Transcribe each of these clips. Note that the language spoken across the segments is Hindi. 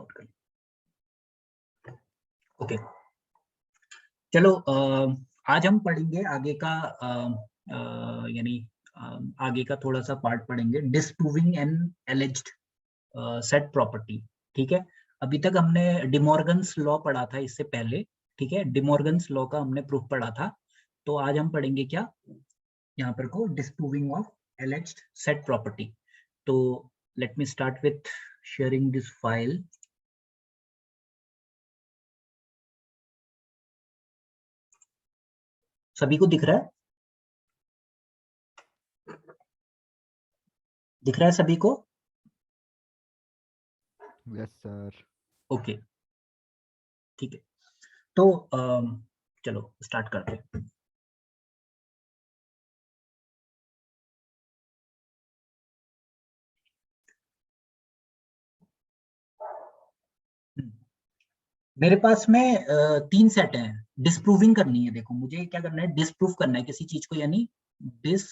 वर्कआउट कर। ओके चलो आज हम पढ़ेंगे आगे का यानी आगे का थोड़ा सा पार्ट पढ़ेंगे, disproving an alleged set property. ठीक है, अभी तक हमने डिमॉर्गन्स लॉ पढ़ा था इससे पहले। ठीक है, डिमॉर्गन्स लॉ का हमने प्रूफ पढ़ा था। तो आज हम पढ़ेंगे क्या यहाँ पर को, disproving of alleged set property. तो let me start with sharing this file. सभी को दिख रहा है? दिख रहा है सभी को? Yes sir. ओके ठीक है, तो चलो स्टार्ट करते हैं। मेरे पास में 3 सेट हैं, डिस्प्रूविंग करनी है। देखो मुझे क्या करना है, डिस्प्रूव करना है किसी चीज को, यानी डिस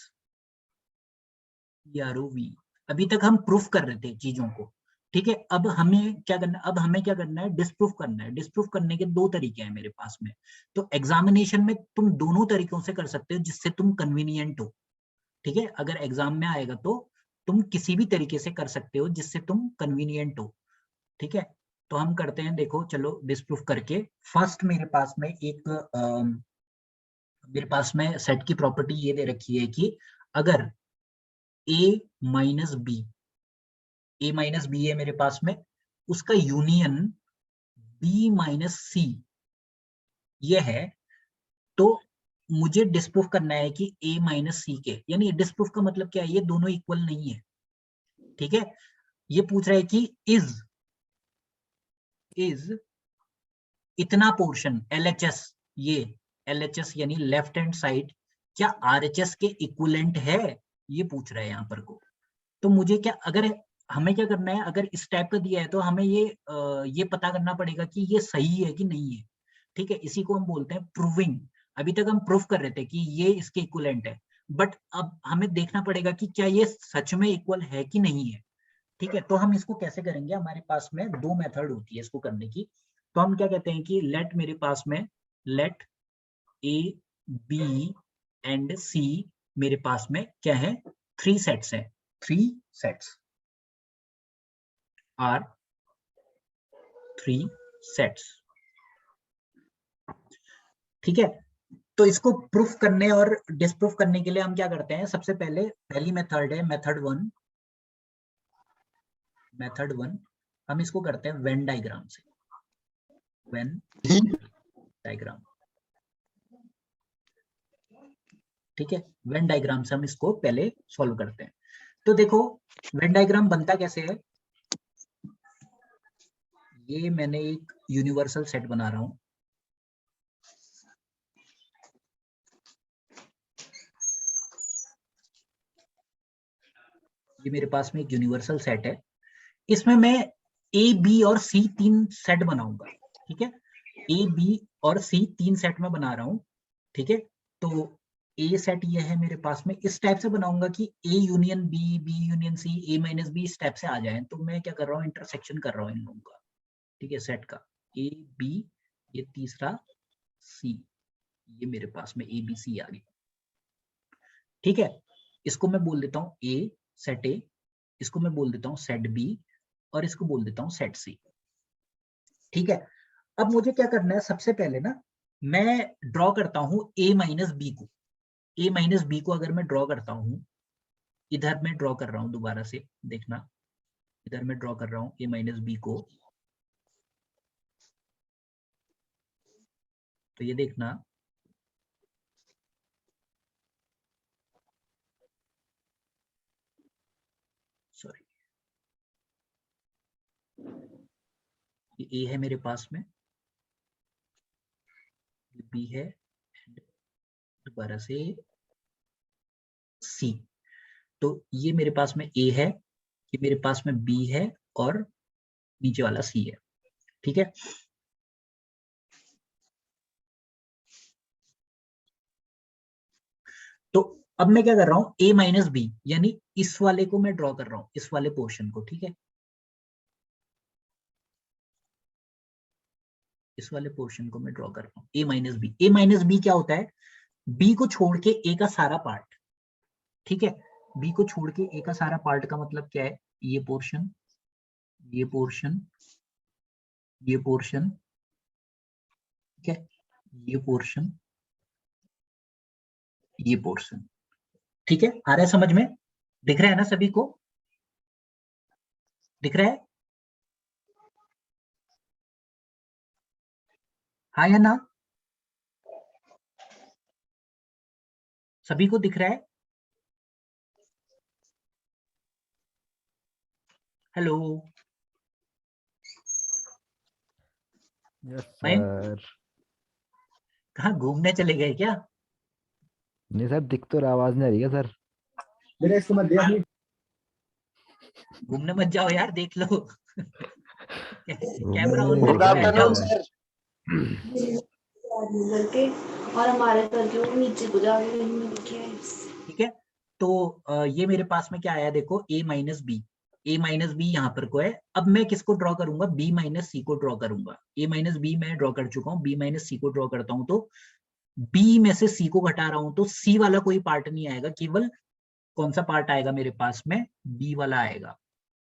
वी। अभी तक हम प्रूफ कर रहे थे चीजों को। ठीक है, अब हमें क्या करना है, अब हमें क्या करना है, डिस्प्रूव करना है। डिस्प्रूव करने के 2 तरीके हैं मेरे पास में। तो एग्जामिनेशन में तुम दोनों तरीकों से कर सकते हो जिससे तुम कन्वीनियंट हो। ठीक है, अगर एग्जाम में आएगा तो तुम किसी भी तरीके से कर सकते हो जिससे तुम कन्वीनियंट हो। ठीक है, तो हम करते हैं, देखो चलो डिस्प्रूव करके। फर्स्ट मेरे पास में एक मेरे पास में सेट की प्रॉपर्टी ये दे रखी है कि अगर a माइनस बी है मेरे पास में, उसका यूनियन b माइनस सी ये है, तो मुझे डिस्प्रूव करना है कि a माइनस सी के, यानी डिस्प्रूव का मतलब क्या है, ये दोनों इक्वल नहीं है। ठीक है, ये पूछ रहा है कि इज इतना पोर्शन LHS, ये LHS यानी लेफ्ट हैंड साइड, क्या RHS के इक्विवेलेंट है, ये पूछ रहा है यहाँ पर को। तो मुझे क्या, अगर हमें क्या करना है, अगर इस टाइप का दिया है तो हमें ये पता करना पड़ेगा कि ये सही है कि नहीं है। ठीक है, इसी को हम बोलते हैं प्रूविंग। अभी तक हम प्रूफ कर रहे थे कि ये इसके इक्विवेलेंट है, बट अब हमें देखना पड़ेगा कि क्या ये सच में इक्वल है कि नहीं है। ठीक है, तो हम इसको कैसे करेंगे, हमारे पास में 2 मेथड होती है इसको करने की। तो हम क्या कहते हैं कि लेट मेरे पास में, let A B and C मेरे पास में क्या है, 3 सेट्स हैं। 3 सेट्स आर 3 सेट्स। ठीक है, तो इसको प्रूफ करने और डिस्प्रूफ करने के लिए हम क्या करते हैं, सबसे पहले पहली मेथड है मेथड वन। हम इसको करते हैं वेन डायग्राम से, वेन डायग्राम। ठीक है, वेन डायग्राम से हम इसको पहले सॉल्व करते हैं। तो देखो वेन डायग्राम बनता कैसे है, ये मैंने एक यूनिवर्सल सेट बना रहा हूं। ये मेरे पास में एक यूनिवर्सल सेट है, इसमें मैं A B और C 3 सेट बनाऊंगा। ठीक है, A B और C 3 सेट में बना रहा हूं। ठीक है, तो A सेट ये है मेरे पास में, इस टाइप से बनाऊंगा कि A union B, B union C, A minus B इस टाइप से आ जाए। तो मैं क्या कर रहा हूँ, इंटरसेक्शन कर रहा हूँ इन लोगों का। ठीक है, सेट का A B, ये तीसरा C, ये मेरे पास में A B C आ गई। ठीक है, इसको मैं बोल देता हूँ A, सेट A, इसको मैं बोल देता हूँ सेट B, और इसको बोल देता हूँ सेट C। ठीक है, अब मुझे क्या करना है, सबसे पहले ना मैं ड्रॉ करता हूँ A माइनस बी को। A माइनस बी को अगर मैं ड्रॉ करता हूँ, इधर मैं ड्रॉ कर रहा हूँ, दोबारा से देखना, इधर मैं ड्रॉ कर रहा हूँ A माइनस बी को। तो ये देखना, सॉरी, ये A है मेरे पास में, ये B है, दोबारा से C। तो ये मेरे पास में A है, ये मेरे पास में B है, और नीचे वाला C है। ठीक है, तो अब मैं क्या कर रहा हूँ, A माइनस बी, यानी इस वाले को मैं ड्रॉ कर रहा हूँ, इस वाले पोर्शन को। ठीक है, इस वाले पोर्शन को मैं ड्रॉ कर रहा हूँ, ए minus B. A minus B क्या होता है, बी को छोड़ के ए का सारा पार्ट, ठीक है। बी को छोड़ के ए का सारा पार्ट का मतलब क्या है, ये पोर्शन, ये पोर्शन, ये पोर्शन, ठीक है, ये पोर्शन, ये पोर्शन, ठीक है। आ रहा है समझ में, दिख रहा है ना सभी को, दिख रहा है, हाँ या ना, सभी को दिख रहा है, हेलो यस मयंक, सर। कहाँ घूमने चले गए क्या? नहीं सर, दिख तो रहा, आवाज नहीं आ रही है सर। घूमने मत जाओ यार, देख लो कैमरा ऑन घूमने गुड करके बैठ गए आफ्टरनून जाओ। सर। सर। करके और हमारे करके वो नीचे को जाके मिल के ठीक है, तो ये मेरे पास में क्या आया देखो, a minus B, A minus B यहाँ पर को है। अब मैं किसको ड्रॉ करूंगा, b माइनस सी को ड्रॉ करूंगा। a माइनस बी मैं ड्रॉ कर चुका हूँ, b माइनस सी को ड्रॉ करता हूँ, तो b में से c को घटा रहा हूँ, तो c वाला कोई पार्ट नहीं आएगा, केवल कौन सा पार्ट आएगा मेरे पास में, b वाला आएगा।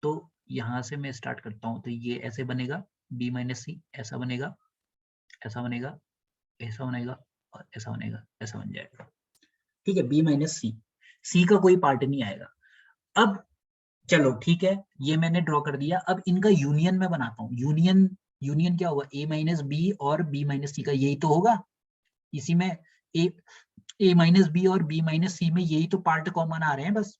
तो यहां से मैं स्टार्ट करता हूँ, तो ये ऐसे बनेगा, b माइनस सी, ऐसा बनेगा, ऐसा बनेगा, ऐसा बनेगा, और ऐसा बनेगा, ऐसा बन जाएगा, ठीक है। b माइनस सी, सी का कोई पार्ट नहीं आएगा। अब चलो ठीक है, ये मैंने ड्रॉ कर दिया। अब इनका यूनियन मैं बनाता हूँ, यूनियन, यूनियन क्या होगा, a माइनस बी और b माइनस सी का, यही तो होगा। इसी में a माइनस बी और b माइनस सी में यही तो पार्ट कॉमन आ रहे हैं बस,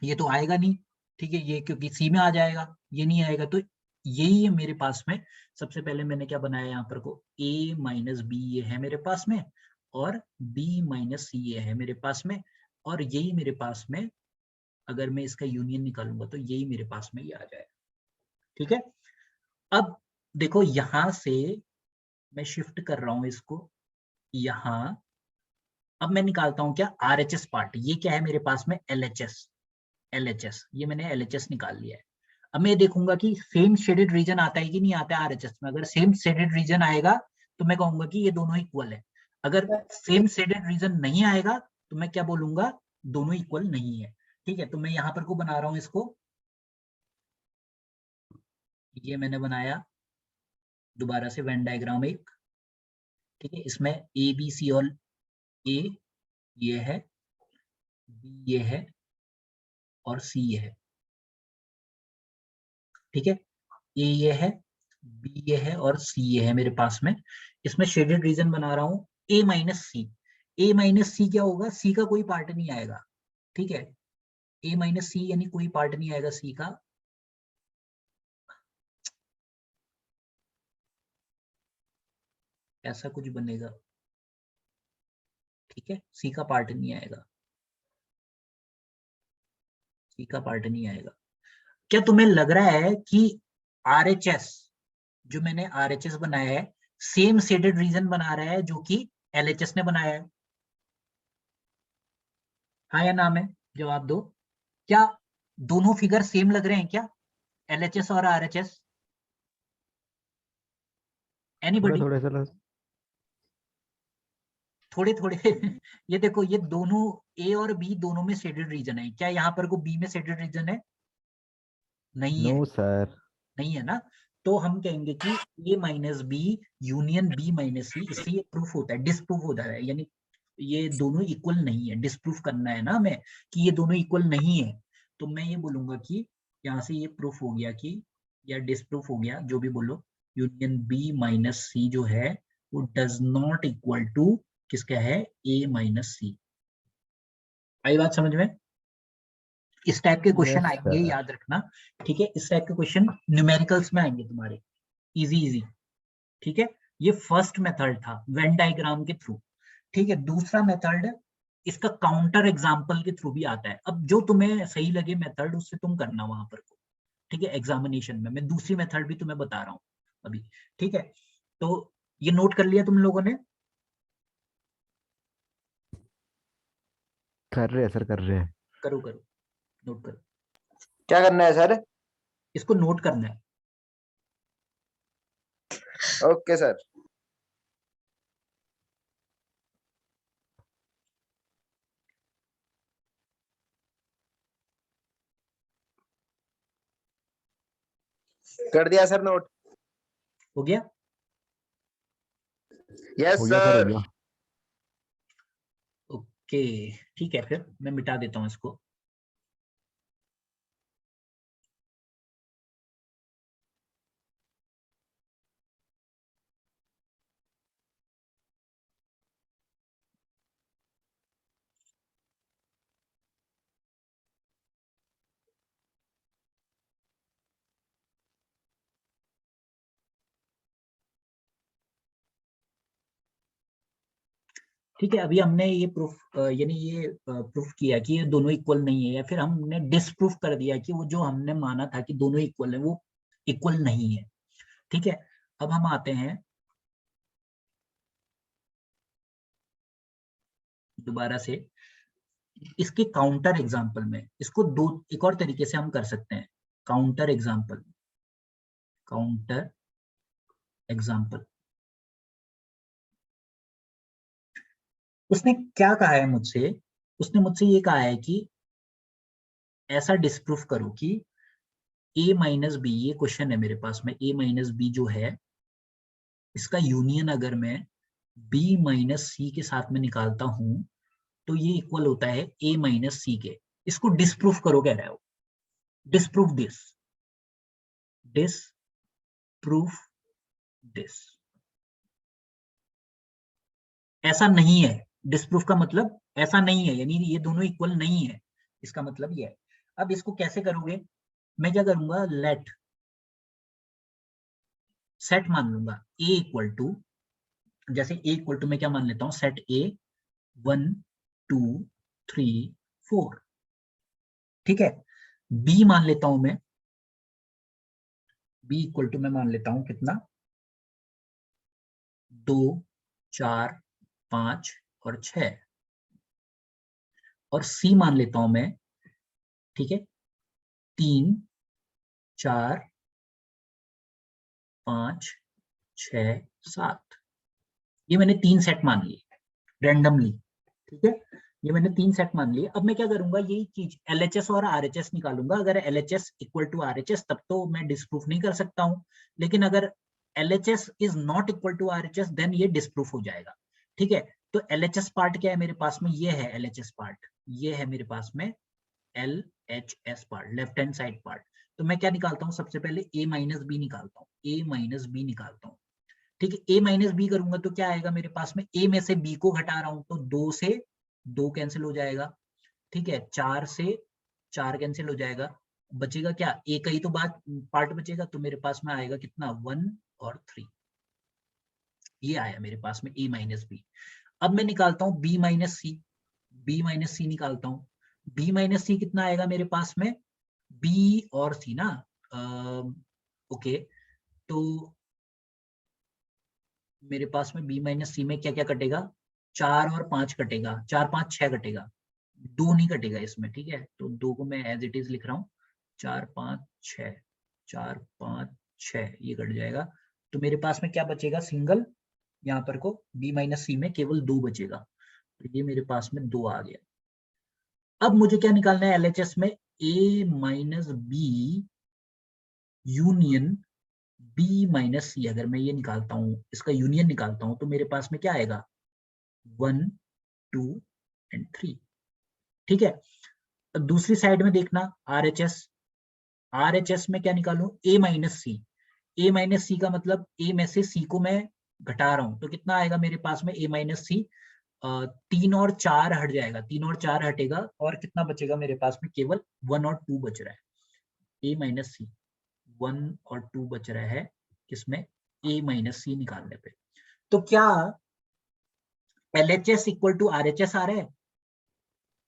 ये तो आएगा नहीं, ठीक है, ये क्योंकि सी में आ जाएगा, ये नहीं आएगा, तो यही है मेरे पास में। सबसे पहले मैंने क्या बनाया यहाँ पर को, a माइनस बी ये है मेरे पास में, और b माइनस सी ये है मेरे पास में, और यही मेरे पास में, अगर मैं इसका यूनियन निकालूंगा तो यही मेरे पास में ये आ जाएगा, ठीक है। अब देखो यहां से मैं शिफ्ट कर रहा हूं इसको यहां, अब मैं निकालता हूं क्या, आरएचएस पार्ट, ये क्या है मेरे पास में, एलएचएस, एलएचएस, ये मैंने एलएचएस निकाल लिया है। अब मैं देखूंगा कि सेम शेडेड रीजन आता है कि नहीं आता है आरएचएस में। अगर सेम शेडेड रीजन आएगा तो मैं कहूंगा कि ये दोनों इक्वल है। अगर सेम शेडेड रीजन नहीं आएगा तो मैं क्या बोलूंगा, दोनों इक्वल नहीं है, ठीक है। तो मैं यहाँ पर को बना रहा हूँ इसको, ये मैंने बनाया दोबारा से वेन डायग्राम एक, ठीक है। इसमें ए बी सी और ए ये है, बी ये है, और सी ये है, ठीक है। ए ये है, बी ये है, और सी ये है मेरे पास में। इसमें शेडेड रीजन बना रहा हूँ ए माइनस सी। ए माइनस सी क्या होगा, सी का कोई पार्ट नहीं आएगा, ठीक है। ए माइनस सी यानी कोई पार्ट नहीं आएगा सी का, ऐसा कुछ बनेगा, ठीक है। सी का पार्ट नहीं आएगा, सी का पार्ट नहीं आएगा। क्या तुम्हें लग रहा है कि आरएचएस, जो मैंने आरएचएस बनाया है, सेम शेडेड रीजन बना रहा है जो कि एलएचएस ने बनाया है, हाँ या ना में जवाब दो। क्या दोनों फिगर सेम लग रहे हैं क्या, एलएचएस और आरएचएस, थोड़ा एनीबॉडी? थोड़ा चलो। थोड़े थोड़े ये देखो, ये दोनों ए और बी दोनों में शेडेड रीजन है, क्या यहाँ पर को बी में शेडेड रीजन है, नहीं नो है, सर। नहीं है ना। तो हम कहेंगे कि A minus B union B minus C, इससे ये प्रूफ होता है, डिसप्रूफ होता है, यानी ये दोनों इक्वल नहीं है, डिसप्रूफ करना है ना हमें कि ये दोनों इक्वल नहीं है। तो मैं ये बोलूंगा कि यहाँ से ये प्रूफ हो गया कि, या डिसप्रूफ हो गया, जो भी बोलो, यूनियन बी माइनस सी जो है वो डज नॉट इक्वल टू किसका है, ए माइनस सी। आई बात समझ में? इस टाइप के क्वेश्चन यस आएंगे, सर। याद रखना, ठीक है। इस टाइप के क्वेश्चन न्यूमेरिकल्स में आएंगे तुम्हारे, इजी इजी, ठीक है। ये फर्स्ट मेथड था वेन डायग्राम के थ्रू, ठीक है। दूसरा मेथड इसका काउंटर एग्जाम्पल के थ्रू भी आता है। अब जो तुम्हें सही लगे मेथड उससे तुम करना वहां पर को, ठीक है। एग्जामिनेशन में मैं दूसरी मेथड भी तुम्हें बता रहा हूँ अभी, ठीक है। तो ये नोट कर लिया तुम लोगों ने? कर रहे हैं सर, कर रहे हैं। करो करो, नोट करो, क्या करना है सर? इसको नोट करना है। Okay sir. कर दिया सर नोट। हो गया? यस हो गया सर, हो सर। गया। ओके ठीक है, फिर मैं मिटा देता हूँ इसको। ठीक है, अभी हमने ये प्रूफ यानी ये प्रूफ किया कि ये दोनों इक्वल नहीं है, या फिर हमने डिसप्रूफ कर दिया कि वो जो हमने माना था कि दोनों इक्वल है वो इक्वल नहीं है। ठीक है, अब हम आते हैं दोबारा से इसके काउंटर एग्जाम्पल में। इसको दो एक और तरीके से हम कर सकते हैं, काउंटर एग्जाम्पल। काउंटर एग्जाम्पल उसने क्या कहा है मुझसे? उसने मुझसे ये कहा है कि ऐसा डिस्प्रूफ करो कि a माइनस बी, ये क्वेश्चन है मेरे पास में, a माइनस बी जो है इसका यूनियन अगर मैं b माइनस सी के साथ में निकालता हूं तो ये इक्वल होता है a माइनस सी के। इसको डिस्प्रूफ करो कह रहा है वो। डिस्प्रूफ दिस, डिस्प्रूफ दिस। ऐसा नहीं है, डिस्प्रूफ का मतलब ऐसा नहीं है, यानी ये दोनों इक्वल नहीं है, इसका मतलब ये है। अब इसको कैसे करोगे? मैं क्या करूंगा, लेट सेट मान लूंगा a इक्वल टू, जैसे a इक्वल टू मैं क्या मान लेता हूं, सेट a 1 2 3 4। ठीक है, b मान लेता हूं मैं, b इक्वल टू मैं मान लेता हूं कितना, 2 4 5 और 6। और c मान लेता हूं मैं, ठीक है, 3 4 5 6 7। ये मैंने 3 सेट मान लिए रैंडमली। ठीक है, ये मैंने 3 सेट मान लिए। अब मैं क्या करूंगा, यही चीज LHS और RHS निकालूंगा। अगर LHS इक्वल टू RHS तब तो मैं डिस्प्रूफ नहीं कर सकता हूं, लेकिन अगर LHS is not equal to RHS then ये डिस्प्रूफ हो जाएगा। ठीक है, तो LHS पार्ट क्या है मेरे पास में, ये है LHS पार्ट, ये है मेरे पास में LHS part, left hand side part. तो मैं क्या निकालता हूँ, सबसे पहले a माइनस बी निकालता हूँ, a माइनस बी निकालता हूँ। ठीक है, a माइनस बी करूंगा तो क्या आएगा मेरे पास में, a में से b को घटा रहा हूं तो 2 से 2 कैंसिल हो जाएगा। ठीक है, 4 से 4 कैंसिल हो जाएगा, बचेगा क्या, a का ही तो बात पार्ट बचेगा, तो मेरे पास में आएगा कितना, 1 और 3। ये आया मेरे पास में a माइनस बी। अब मैं निकालता हूँ b माइनस सी, b माइनस सी निकालता हूँ। b माइनस सी कितना आएगा मेरे पास में, b और c ना, ओके, तो मेरे पास में b माइनस सी में क्या क्या कटेगा, 4 और 5 कटेगा, 4 5 6 कटेगा, 2 नहीं कटेगा इसमें। ठीक है, तो 2 को मैं एज इट इज लिख रहा हूँ, 4 5 6, 4 5 6 ये कट जाएगा। तो मेरे पास में क्या बचेगा, सिंगल, यहाँ पर को b माइनस सी में केवल 2 बचेगा, तो ये मेरे पास में 2 आ गया। अब मुझे क्या निकालना है LHS में, a minus B union b minus C. अगर मैं ये निकालता हूँ, इसका यूनियन निकालता हूँ, तो मेरे पास में क्या आएगा, 1 2 एंड 3। ठीक है, अब दूसरी साइड में देखना RHS, RHS में क्या निकालूं, a minus C. a minus C का मतलब a में से c को मैं घटा रहा हूं, तो कितना आएगा मेरे पास में a माइनस सी, 3 और 4 हट जाएगा, 3 और 4 हटेगा, और कितना बचेगा मेरे पास में, केवल 1 और 2 बच रहा है। a माइनस सी 1 और 2 बच रहा है किसमें, a माइनस सी निकालने पे। तो क्या LHS इक्वल टू RHS आ रहा है,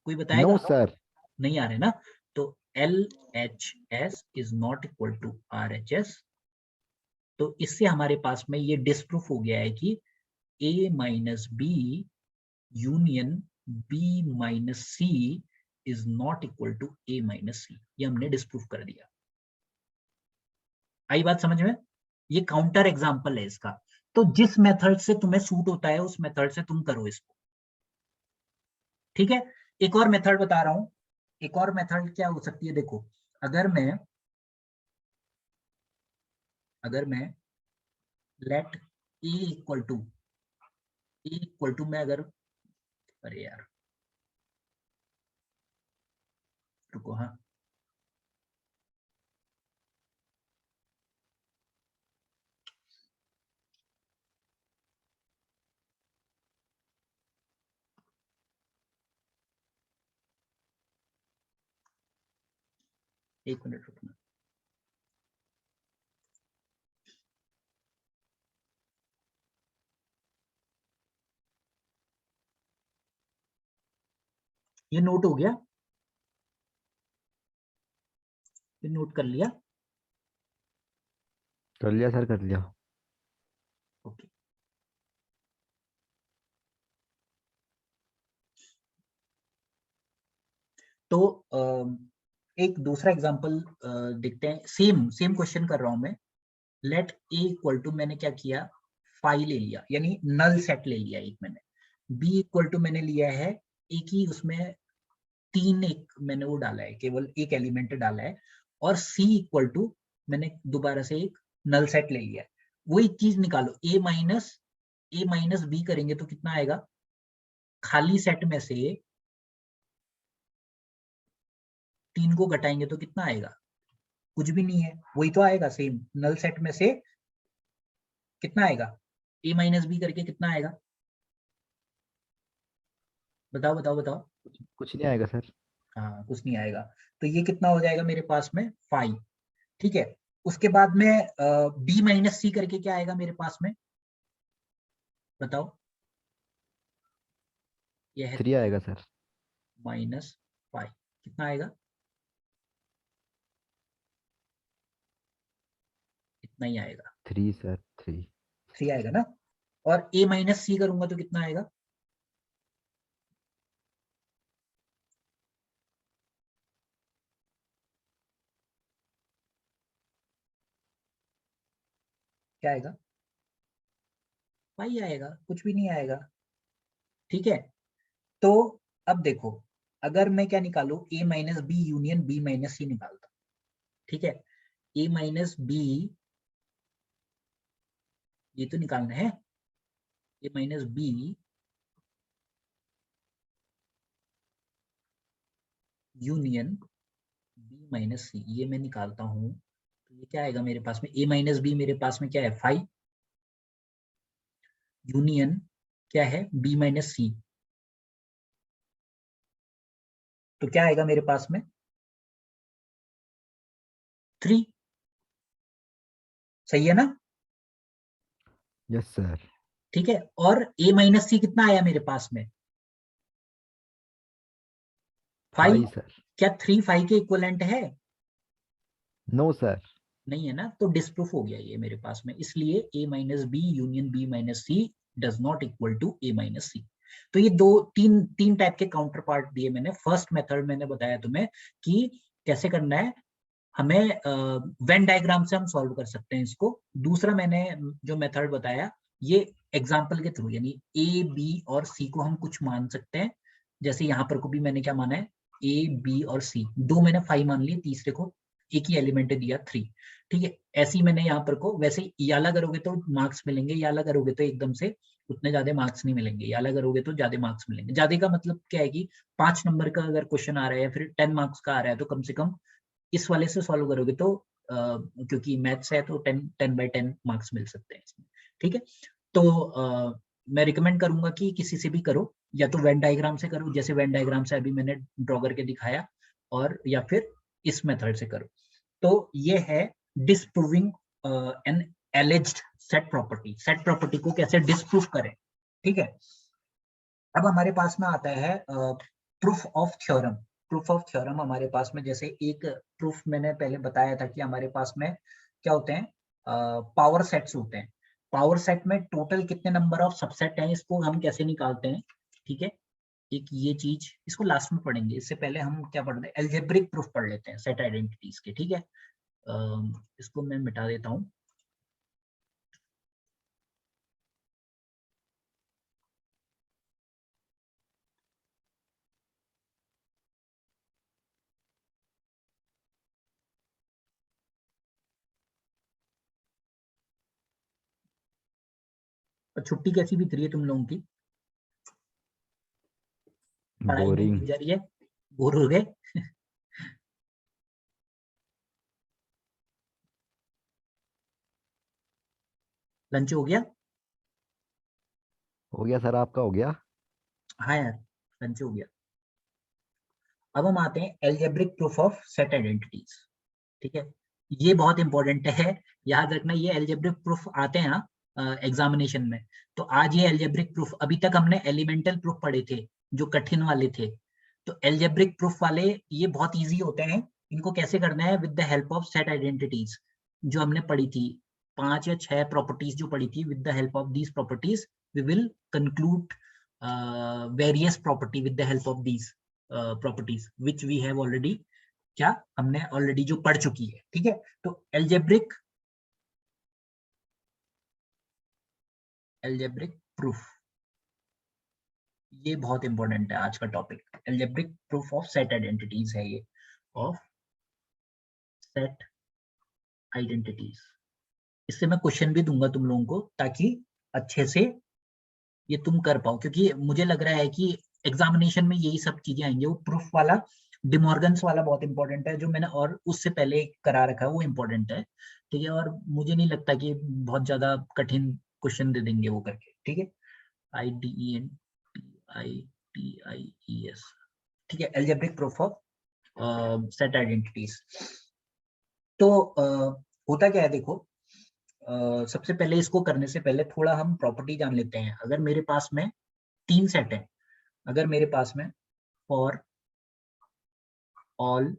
कोई बताएगा? No sir. नहीं आ रहे ना, तो LHS is not equal to RHS। तो इससे हमारे पास में ये डिस्प्रूफ हो गया है कि a minus B union b minus C is not equal to a minus C. ये हमने डिस्प्रूफ कर दिया। आई बात समझ में? ये काउंटर एग्जाम्पल है इसका। तो जिस मेथड से तुम्हें सूट होता है उस मेथड से तुम करो इसको, ठीक है। एक और मेथड बता रहा हूं, एक और मेथड क्या हो सकती है, देखो अगर मैं लेट ए इक्वल टू मैं अगर, अरे यार रुको, हाँ एक मिनट रुकना। ये नोट हो गया, ये नोट कर लिया, कर लिया सर, कर लिया। ओके। तो एक दूसरा एग्जांपल देखते हैं, सेम सेम क्वेश्चन कर रहा हूं मैं। लेट ए इक्वल टू, मैंने क्या किया, 5 ले लिया, यानी नल सेट ले लिया एक मैंने। बी इक्वल टू मैंने लिया है, एक ही उसमें तीन, एक मैंने वो डाला है, केवल एक एलिमेंट डाला है। और सी इक्वल टू मैंने दोबारा से एक नल सेट ले लिया है। वही चीज निकालो, ए माइनस बी करेंगे तो कितना आएगा, खाली सेट में से 3 को घटाएंगे तो कितना आएगा, कुछ भी नहीं है, वही तो आएगा सेम। नल सेट में से कितना आएगा, ए माइनस बी करके कितना आएगा, बताओ बताओ बताओ। कुछ नहीं आएगा सर। हाँ कुछ नहीं आएगा, तो ये कितना हो जाएगा मेरे पास में 5, ठीक है। उसके बाद में बी माइनस सी करके क्या आएगा मेरे पास में, बताओ। ये है 3 आएगा सर। -5, कितना आएगा, इतना ही आएगा, 3 सर, 3। 3 आएगा ना। और ए माइनस सी करूंगा तो कितना आएगा, क्या आएगा, 5 आएगा, कुछ भी नहीं आएगा, ठीक है। तो अब देखो, अगर मैं क्या निकालू, A minus B union B minus C निकालता, ठीक है। ए माइनस बी, ये तो निकालना है, A minus B union B minus C, ये मैं निकालता हूं तो ये क्या आएगा मेरे पास में, ए माइनस बी मेरे पास में क्या है 5, यूनियन क्या है बी माइनस सी, तो क्या आएगा मेरे पास में 3, सही है ना, यस सर। ठीक है। और ए माइनस सी कितना आया मेरे पास में 5, 5 सर। क्या 3 5 के इक्वलेंट है, नो सर। नहीं है ना, तो डिसप्रूफ हो गया ये मेरे पास में, इसलिए A minus B union B minus C does not equal to A minus C. तो ये दो तीन तीन टाइप के काउंटर पार्ट दिए मैंने। फर्स्ट मेथड मैंने बताया तुम्हें कि कैसे करना है, हमें वेन डायग्राम से हम सॉल्व कर सकते हैं इसको। दूसरा मैंने जो मेथड बताया ये एग्जाम्पल के थ्रू, यानी ए बी और सी को हम कुछ मान सकते हैं, जैसे यहाँ पर को भी मैंने क्या माना है, ए बी और सी, दो मैंने 5 मान लिए, तीसरे को एक ही एलिमेंट दिया 3, ठीक है। ऐसे ही मैंने यहाँ पर को, वैसे याला करोगे तो मार्क्स मिलेंगे, याला करोगे तो एकदम से उतने ज्यादा मार्क्स नहीं मिलेंगे, याला करोगे तो ज्यादा मार्क्स मिलेंगे। ज्यादा का मतलब क्या है कि 5 नंबर का अगर क्वेश्चन आ रहा है या फिर 10 मार्क्स का आ रहा है तो कम से कम इस वाले से सॉल्व करोगे तो क्योंकि मैथ्स है तो 10 मार्क्स मिल सकते हैं इसमें, ठीक है। तो मैं रिकमेंड करूंगा कि किसी से भी करो, या तो वेन डायग्राम से करो, जैसे वेन डायग्राम से अभी मैंने ड्रॉ करके दिखाया, और या फिर इस मेथड से करो। तो ये है disproving an alleged set property. Set property को कैसे डिसप्रूव करें, ठीक है। अब हमारे पास में आता है proof of theorem. Proof of theorem हमारे पास में, जैसे एक प्रूफ मैंने पहले बताया था कि हमारे पास में क्या होते हैं, पावर सेट्स होते हैं। पावर सेट में टोटल कितने नंबर ऑफ सबसेट हैं, इसको हम कैसे निकालते हैं, ठीक है। एक ये चीज, इसको लास्ट में पढ़ेंगे, इससे पहले हम क्या पढ़ रहे हैं, एल्जेब्रिक प्रूफ पढ़ लेते हैं सेट आइडेंटिटीज के, ठीक है। इसको मैं मिटा देता हूँ, और छुट्टी कैसी बीत रही है तुम लोगों की? पढ़ाई नहीं बोरिंग। की जा रही है? बोर हो गए? लंच हो गया? हो गया सर, आपका हो गया? हाँ यार, लंच हो गया। अब हम आते हैं algebraic proof of set identities. ठीक है, ये बहुत इंपॉर्टेंट है, याद रखना। ये एल्जेब्रिक प्रूफ आते हैं ना एग्जामिनेशन में। तो आज ये एल्जेब्रिक प्रूफ, अभी तक हमने एलिमेंटल प्रूफ पढ़े थे जो कठिन वाले थे, तो एल्जेब्रिक प्रूफ वाले ये बहुत इजी होते हैं। इनको कैसे करना है? With the help of set identities जो हमने पढ़ी थी, 5 या 6 प्रॉपर्टीज जो पढ़ी थी। With the help of these properties we will conclude various property with the help of these properties which we have already, क्या हमने ऑलरेडी जो पढ़ चुकी है। ठीक है, तो एल्जेब्रिक प्रूफ, ये बहुत इंपॉर्टेंट है आज का topic. Algebraic proof of set identities है ये, ऑफ सेट आइडेंटिटीज। इससे मैं क्वेश्चन भी दूंगा तुम लोगों को, ताकि अच्छे से ये तुम कर पाओ, क्योंकि मुझे लग रहा है कि एग्जामिनेशन में यही सब चीजें आएंगी। वो प्रूफ वाला, डिमॉर्गन्स वाला बहुत इंपॉर्टेंट है, जो मैंने और उससे पहले करा रखा है वो इंपॉर्टेंट है। ठीक है, और मुझे नहीं लगता कि बहुत ज्यादा कठिन क्वेश्चन दे देंगे वो करके। ठीक है, IDENTITIES। ठीक है, algebraic proof of set identities. तो होता क्या है देखो, सबसे पहले इसको करने से पहले थोड़ा हम प्रॉपर्टी जान लेते हैं। अगर मेरे पास में 3 सेट है, अगर मेरे पास में for all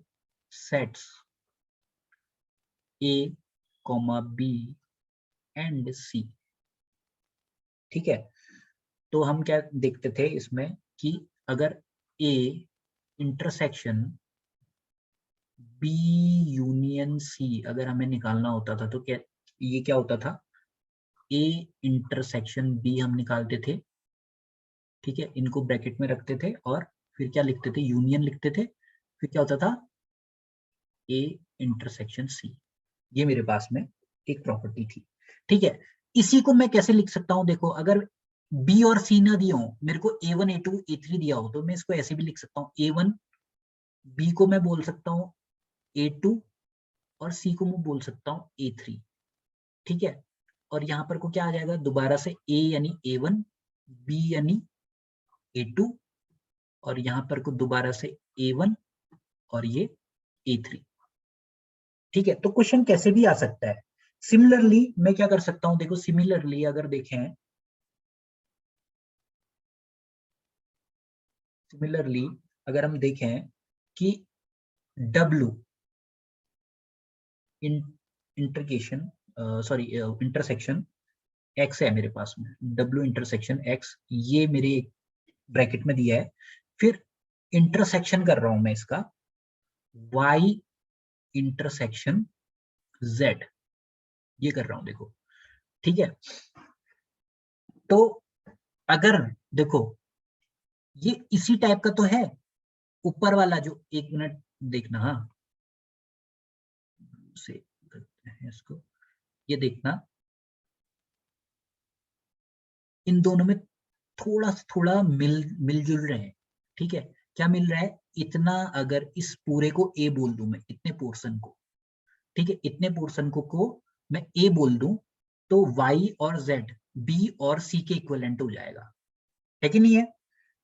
sets A, B and C, ठीक है, तो हम क्या देखते थे इसमें कि अगर A intersection B union C अगर हमें निकालना होता था, तो क्या ये क्या होता था? A इंटरसेक्शन B हम निकालते थे। ठीक है, इनको ब्रैकेट में रखते थे और फिर क्या लिखते थे? यूनियन लिखते थे। फिर क्या होता था? A intersection C। ये मेरे पास में एक प्रॉपर्टी थी। ठीक है, इसी को मैं कैसे लिख सकता हूं? देखो, अगर B और C ना दिया हो, मेरे को A1 A2 A3 दिया हो, तो मैं इसको ऐसे भी लिख सकता हूँ। A1, B को मैं बोल सकता हूँ A2 और C को मैं बोल सकता हूँ A3। ठीक है, और यहाँ पर को क्या आ जाएगा? दोबारा से A यानी A1, B यानी A2, और यहाँ पर को दोबारा से A1 और ये A3। ठीक है, तो क्वेश्चन कैसे भी आ सकता है। सिमिलरली मैं क्या कर सकता हूं? देखो, सिमिलरली अगर देखें, सिमिलरली अगर हम देखें कि W इंटरकेशन सॉरी इंटरसेक्शन X है मेरे पास में, W इंटरसेक्शन X, ये मेरे ब्रैकेट में दिया है। फिर इंटरसेक्शन कर रहा हूं मैं इसका Y इंटरसेक्शन Z, ये कर रहा हूं देखो। ठीक है, तो अगर देखो ये इसी टाइप का तो है, ऊपर वाला जो, एक मिनट देखना, हाँ से करते हैं इसको, ये देखना, इन दोनों में थोड़ा मिलजुल रहे हैं। ठीक है, क्या मिल रहा है? इतना, अगर इस पूरे को A बोल दूं मैं, इतने पोर्शन को, ठीक है, इतने पोर्शन को मैं A बोल दूं, तो Y और Z B और C के इक्विवेलेंट हो जाएगा, है कि नहीं है?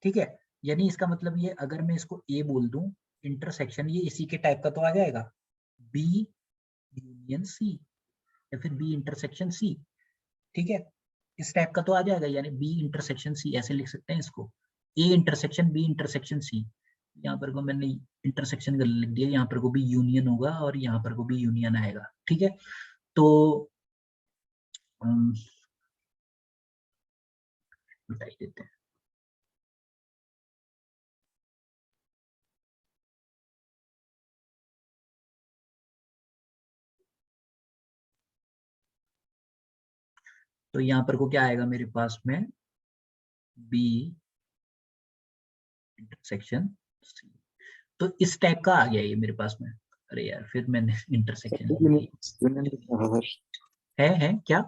ठीक है, यानी इसका मतलब ये, अगर मैं इसको A बोल दूं, इंटरसेक्शन ये इसी के टाइप का तो आ जाएगा, B यूनियन C या फिर B इंटरसेक्शन C। ठीक है, इस टाइप का तो आ जाएगा, यानी B इंटरसेक्शन C ऐसे लिख सकते हैं इसको, A intersection B intersection C। यहाँ पर को मैंने इंटरसेक्शन लिख दिया, यहाँ पर को भी यूनियन होगा और यहाँ पर को भी यूनियन आएगा। ठीक है, तो बताइए देते हैं। तो यहाँ पर को क्या आएगा मेरे पास में? B intersection C। तो इस टाइप का आ गया ये मेरे पास में। अरे यार, फिर मैंने इंटरसेक्शन यूनियन लिखना था सर। है क्या?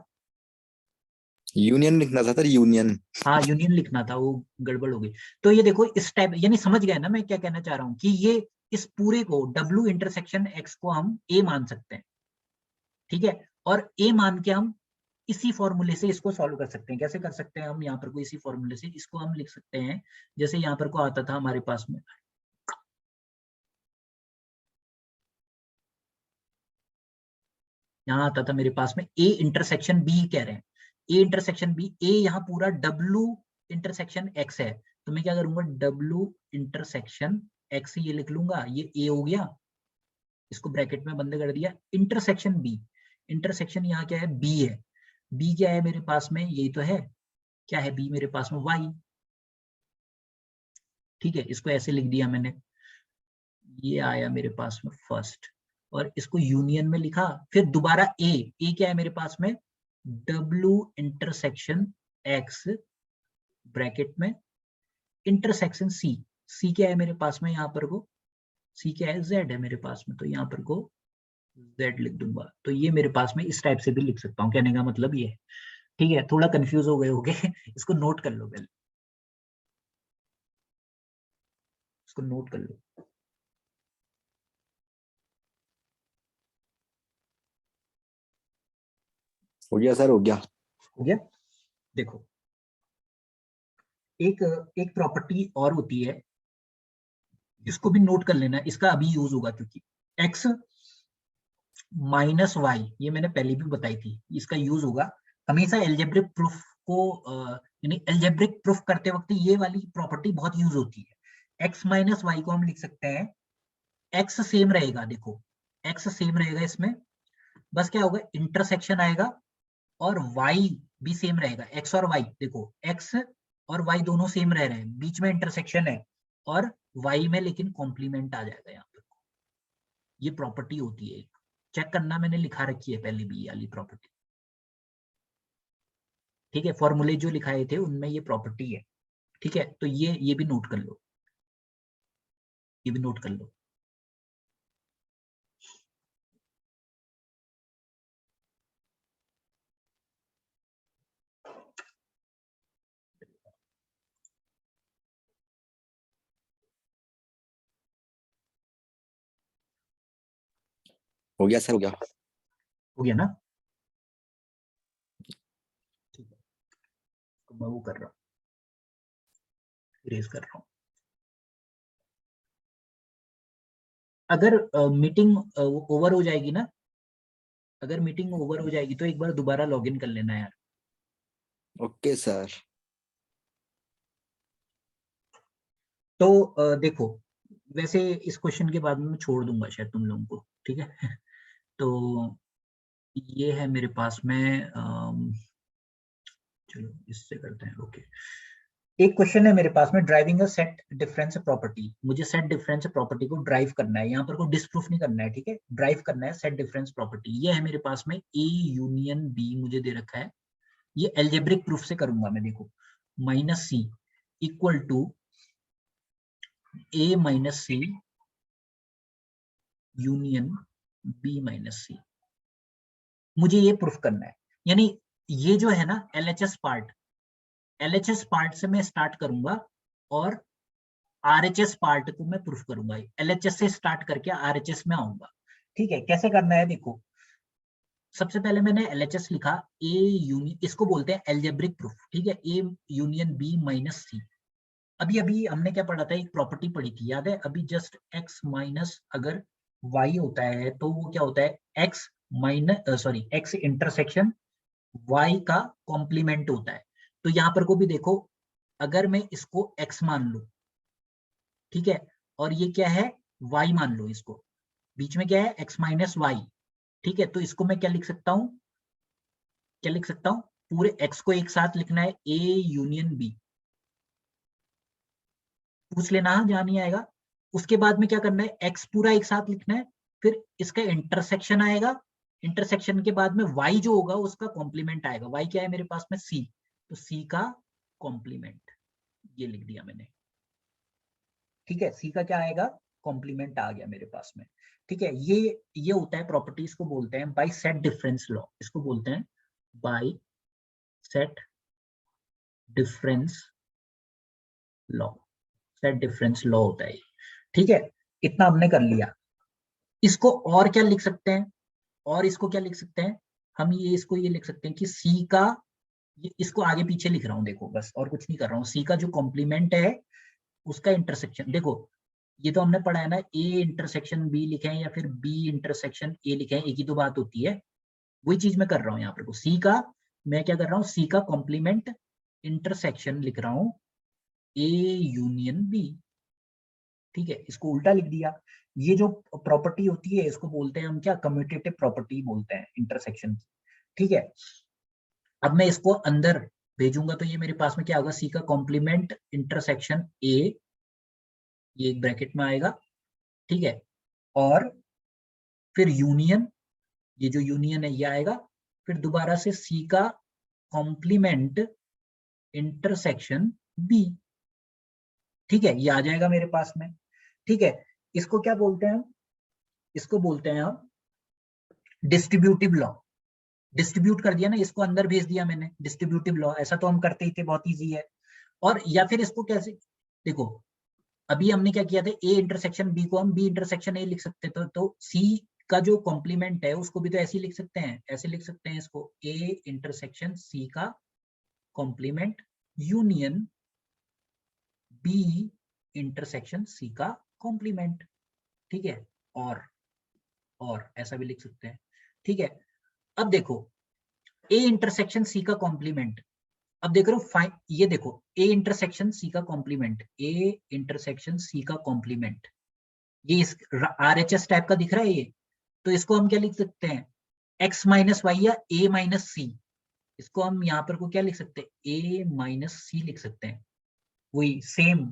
यूनियन लिखना था सर, यूनियन। हाँ यूनियन लिखना था, वो गड़बड़ हो गई। तो ये देखो इस टाइप, यानी समझ गए ना मैं क्या कहना चाह रहा हूँ, कि ये इस पूरे को W इंटरसेक्शन X को हम A मान सकते हैं, ठीक है। और A मान के हम इसी फॉर्मूले से इसको सॉल्व कर सकते हैं। कैसे कर सकते हैं हम, यहाँ पर को इसी फॉर्मूले से इसको हम लिख सकते हैं, जैसे यहाँ पर को आता था हमारे पास में, यहाँ आता था मेरे पास में A इंटरसेक्शन B कह रहे हैं, A इंटरसेक्शन B, A यहाँ पूरा W इंटरसेक्शन X है, तो मैं क्या करूंगा, W इंटरसेक्शन X ये लिख लूंगा, ये A हो गया, इसको ब्रैकेट में बंद कर दिया, इंटरसेक्शन B, इंटरसेक्शन यहाँ क्या है, B है, B क्या है मेरे पास में, यही तो है, क्या है B मेरे पास में, Y, ठीक है, इसको ऐसे लिख दिया मैंने, ये आया मेरे पास में फर्स्ट, और इसको यूनियन में लिखा, फिर दोबारा ए क्या है मेरे पास में, W इंटरसेक्शन X ब्रैकेट में इंटरसेक्शन C क्या है मेरे पास में, यहाँ पर को C क्या है, Z है मेरे पास में, तो यहाँ पर को Z लिख दूंगा। तो ये मेरे पास में इस टाइप से भी लिख सकता हूँ, कहने का मतलब ये है, ठीक है। थोड़ा कंफ्यूज हो गए होगे इसको नोट कर लो पहले, इसको नोट कर लो। हो गया सर, हो गया। हो गया। देखो एक एक प्रॉपर्टी और होती है, इसको भी नोट कर लेना, इसका अभी यूज होगा, क्योंकि x माइनस वाई, ये मैंने पहले भी बताई थी, इसका यूज होगा हमेशा एल्जेब्रिक प्रूफ को, यानी एल्जेब्रिक प्रूफ करते वक्त ये वाली प्रॉपर्टी बहुत यूज होती है। x माइनस वाई को हम लिख सकते हैं, x सेम रहेगा, देखो x सेम रहेगा इसमें, बस क्या होगा, इंटरसेक्शन आएगा, और y भी सेम रहेगा, x और y, देखो x और y दोनों सेम रह रहे हैं, बीच में इंटरसेक्शन है, और y में लेकिन कॉम्प्लीमेंट आ जाएगा यहाँ पर, ये प्रॉपर्टी होती है, चेक करना, मैंने लिखा रखी है पहले भी ये वाली प्रॉपर्टी, ठीक है, फॉर्मूले जो लिखाए थे उनमें ये प्रॉपर्टी है, ठीक है। तो ये भी नोट कर लो, ये भी नोट कर लो। हो गया सर, हो गया। हो गया ना, ठीक है, तो मैं वो कर रहा हूँ, इरेज कर रहा हूँ। अगर मीटिंग ओवर हो जाएगी ना, अगर मीटिंग ओवर हो जाएगी तो एक बार दोबारा लॉगिन कर लेना यार। Okay sir. तो देखो, वैसे इस क्वेश्चन के बाद में मैं छोड़ दूंगा शायद तुम लोगों को, ठीक है तो ये है मेरे पास में, चलो इससे करते हैं, ओके। एक क्वेश्चन है मेरे पास में, driving a set difference property, मुझे सेट डिफरेंस प्रॉपर्टी को ड्राइव करना है, यहाँ पर को डिसप्रूफ नहीं करना है, ठीक है, ड्राइव करना है सेट डिफरेंस प्रॉपर्टी। ये है मेरे पास में A यूनियन B मुझे दे रखा है, ये एल्जेब्रिक प्रूफ से करूंगा मैं, देखो minus C equal to A minus C union B minus C, मुझे ये प्रूफ करना है। यानी ये जो है ना LHS पार्ट, LHS पार्ट से मैं स्टार्ट करूंगा और RHS पार्ट को मैं प्रूफ करूंगा, LHS से स्टार्ट करके RHS में आऊंगा, ठीक है। कैसे करना है, देखो सबसे पहले मैंने LHS लिखा, A यूनियन, इसको बोलते हैं एल्जेब्रिक प्रूफ, ठीक है, A union B minus C। अभी अभी हमने क्या पढ़ा था, एक प्रॉपर्टी पढ़ी थी, याद है, अभी जस्ट x माइनस अगर y होता है तो वो क्या होता है, x minus sorry x intersection y का कॉम्प्लीमेंट होता है। तो यहाँ पर को भी देखो, अगर मैं इसको x मान लूं, ठीक है, और ये क्या है, y मान लो, इसको बीच में क्या है, x माइनस वाई, ठीक है, तो इसको मैं क्या लिख सकता हूँ, क्या लिख सकता हूँ, पूरे x को एक साथ लिखना है A यूनियन B, पूछ लेना जहां नहीं आएगा। उसके बाद में क्या करना है, x पूरा एक साथ लिखना है, फिर इसका इंटरसेक्शन आएगा, इंटरसेक्शन के बाद में y जो होगा उसका कॉम्प्लीमेंट आएगा, y क्या है मेरे पास में C, तो C का कॉम्प्लीमेंट, ये लिख दिया मैंने, ठीक है, C का क्या आएगा, कॉम्प्लीमेंट आ गया मेरे पास में, ठीक है। ये होता है प्रॉपर्टीज को बोलते हैं बाय सेट डिफरेंस लॉ, इसको बोलते हैं by set difference law, set difference law होता है, ठीक है। इतना हमने कर लिया। इसको और क्या लिख सकते हैं, और इसको क्या लिख सकते हैं हम, ये इसको ये लिख सकते हैं कि सी का, इसको आगे पीछे लिख रहा हूँ देखो, बस और कुछ नहीं कर रहा हूँ। सी का जो कॉम्प्लीमेंट है उसका इंटरसेक्शन, देखो ये तो हमने पढ़ा है ना, ए इंटरसेक्शन बी लिखे हैं या फिर बी इंटरसेक्शन ए लिखे हैं, एक ही तो बात होती है। वही चीज मैं कर रहा हूँ यहाँ पर। सी का, मैं क्या कर रहा हूँ, सी का कॉम्प्लीमेंट इंटरसेक्शन लिख रहा हूँ ए यूनियन बी, ठीक है। इसको उल्टा लिख दिया। ये जो प्रॉपर्टी होती है इसको बोलते हैं हम क्या, कम्यूटेटिव प्रॉपर्टी बोलते हैं इंटरसेक्शन की, ठीक है। अब मैं इसको अंदर भेजूंगा तो ये मेरे पास में क्या होगा, सी का कॉम्प्लीमेंट इंटरसेक्शन ए, ये एक ब्रैकेट में आएगा, ठीक है। और फिर यूनियन, ये जो यूनियन है ये आएगा, फिर दोबारा से सी का कॉम्प्लीमेंट इंटरसेक्शन बी, ठीक है। ये आ जाएगा मेरे पास में, ठीक है। इसको क्या बोलते हैं हम, इसको बोलते हैं हम डिस्ट्रीब्यूटिव लॉ। डिस्ट्रीब्यूट कर दिया ना, इसको अंदर भेज दिया मैंने, डिस्ट्रीब्यूटिव लॉ। ऐसा तो हम करते ही थे, बहुत इजी है। और या फिर इसको कैसे, देखो अभी हमने क्या किया था, ए इंटरसेक्शन बी को हम बी इंटरसेक्शन ए लिख सकते थे, तो सी का जो कॉम्प्लीमेंट है उसको भी तो ऐसे ही लिख सकते हैं, ऐसे लिख सकते हैं इसको, ए इंटरसेक्शन सी का complement union B intersection C का कॉम्प्लीमेंट, ठीक है। और ऐसा भी लिख सकते हैं, ठीक है। अब देखो ए इंटरसेक्शन सी का कॉम्प्लीमेंट, अब देख रहे हो ये देखो, ए इंटरसेक्शन सी का कॉम्प्लीमेंट, ए इंटरसेक्शन सी का कॉम्प्लीमेंट, ये इस आरएचएस टाइप का दिख रहा है ये। तो इसको हम क्या लिख सकते हैं, एक्स माइनस वाई या ए माइनस सी। इसको हम यहाँ पर को क्या लिख सकते हैं, ए माइनस सी लिख सकते हैं, वही सेम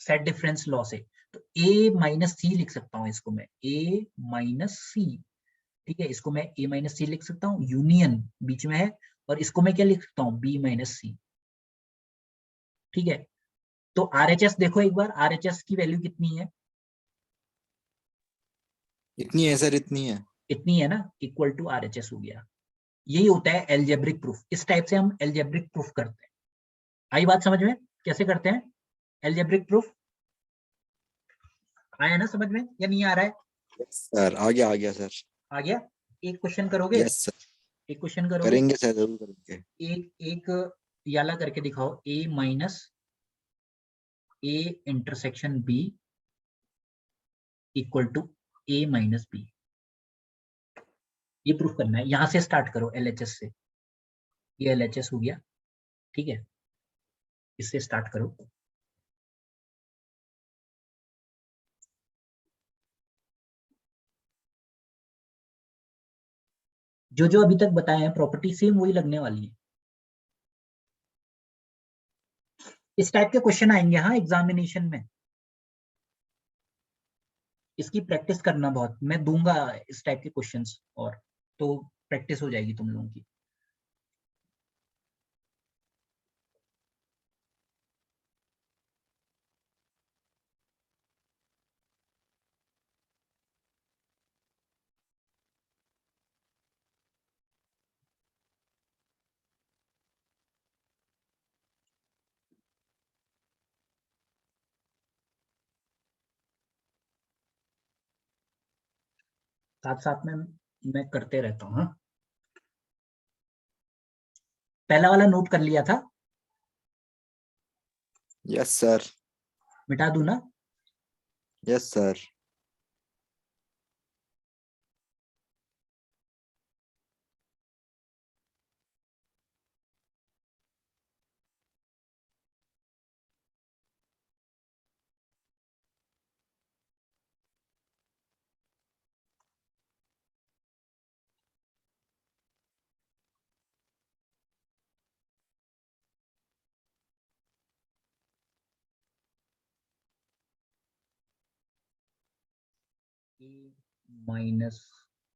सेट डिफरेंस लॉ से। तो ए माइनस सी लिख सकता हूँ इसको मैं, ए माइनस सी, ठीक है। इसको मैं ए माइनस सी लिख सकता हूँ, यूनियन बीच में है, और इसको मैं क्या लिख सकता हूँ, बी माइनस सी, ठीक है। तो आरएचएस देखो एक बार, आरएचएस की वैल्यू कितनी है, इतनी है सर, इतनी है। इतनी है ना, इक्वल टू आरएचएस हो गया। यही होता है एल्जेब्रिक प्रूफ, इस टाइप से हम एल्जेब्रिक प्रूफ करते हैं। आई बात समझ में, कैसे करते हैं एल्जेब्रिक प्रूफ, आया ना समझ में या नहीं आ रहा है? सर आ गया सर। आ गया। एक क्वेश्चन करोगे, यस सर, एक क्वेश्चन करोगे, करेंगे सर, जरूर करेंगे। एक एक याला करके दिखाओ, A minus A intersection B equal to A minus B, ये प्रूफ करना है। यहां से स्टार्ट करो एलएचएस से, ये एलएचएस हो गया, ठीक है। इससे स्टार्ट करो। जो जो अभी तक बताए हैं प्रॉपर्टी सेम वही लगने वाली है। इस टाइप के क्वेश्चन आएंगे हाँ एग्जामिनेशन में, इसकी प्रैक्टिस करना बहुत, मैं दूंगा इस टाइप के क्वेश्चंस, और तो प्रैक्टिस हो जाएगी तुम लोगों की। साथ साथ में मैं करते रहता हूँ हाँ। पहला वाला नोट कर लिया था, यस सर। मिटा दूं ना? Yes sir. A minus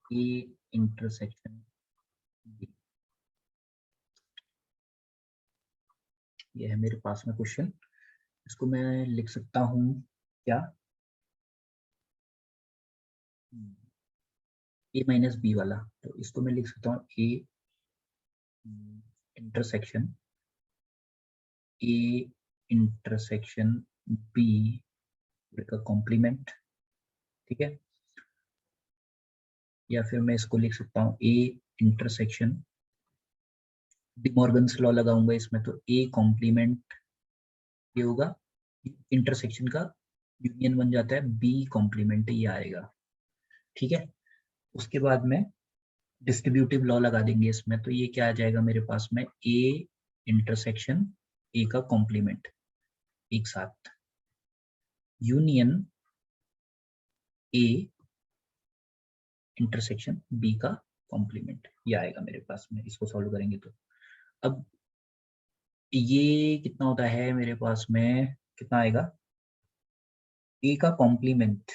A intersection B, ये है मेरे पास में क्वेश्चन। इसको मैं लिख सकता हूँ क्या, ए माइनस बी वाला, तो इसको मैं लिख सकता हूँ A intersection A intersection B का कॉम्प्लीमेंट, ठीक है। या फिर मैं इसको लिख सकता हूँ ए इंटरसेक्शन, डिमॉर्गन्स लॉ लगाऊंगा इसमें, तो ए कॉम्प्लीमेंट ये होगा, इंटरसेक्शन का यूनियन बन जाता है, बी कॉम्प्लीमेंट ये आएगा, ठीक है। उसके बाद में डिस्ट्रीब्यूटिव लॉ लगा देंगे इसमें, तो ये क्या आ जाएगा मेरे पास में, ए इंटरसेक्शन ए का कॉम्प्लीमेंट एक साथ यूनियन ए इंटरसेक्शन बी का कॉम्प्लीमेंट, ये आएगा मेरे पास में। इसको सॉल्व करेंगे तो अब ये कितना होता है मेरे पास में, कितना आएगा, ए का कॉम्प्लीमेंट,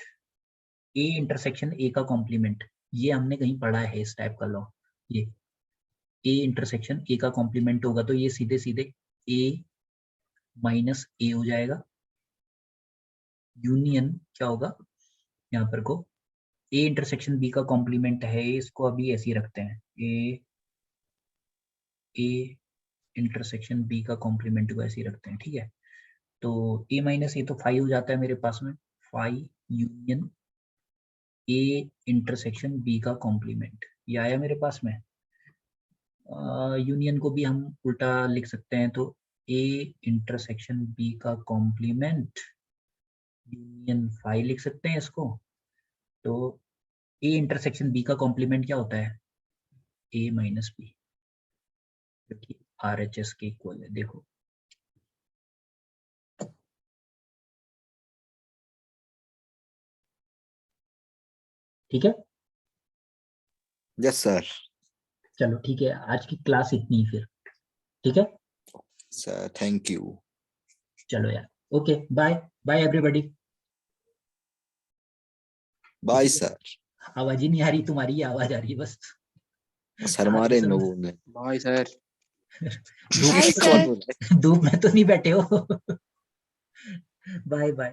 ए इंटरसेक्शन ए का कॉम्प्लीमेंट, ये हमने कहीं पढ़ा है इस टाइप का लॉ। ये ए इंटरसेक्शन ए का कॉम्प्लीमेंट होगा तो ये सीधे सीधे ए माइनस ए हो जाएगा, यूनियन क्या होगा यहाँ पर को, ए इंटरसेक्शन बी का कॉम्प्लीमेंट है, इसको अभी ऐसे ही रखते हैं, ए इंटरसेक्शन बी का कॉम्प्लीमेंट को ऐसे ही रखते हैं, ठीक है। तो ए माइनस ए तो 5 हो जाता है मेरे पास में, 5 यूनियन ए इंटरसेक्शन बी का कॉम्प्लीमेंट, ये आया मेरे पास में। यूनियन को भी हम उल्टा लिख सकते हैं, तो ए इंटरसेक्शन बी का कॉम्प्लीमेंट यूनियन 5 लिख सकते हैं इसको। तो ए इंटरसेक्शन बी का कॉम्प्लीमेंट क्या होता है, ए माइनस बी, जो कि RHS के इक्वल है, देखो ठीक है। Yes sir. चलो ठीक है, आज की क्लास इतनी ही फिर, ठीक है। Sir thank you. चलो यार, okay bye bye everybody. Bye sir. आवाज ही नहीं आ रही, तुम्हारी ही आवाज आ रही है बस। सर हमारे लोगों ने बाय सर। धूप Bye, sir. धूप में तो नहीं बैठे हो। Bye bye.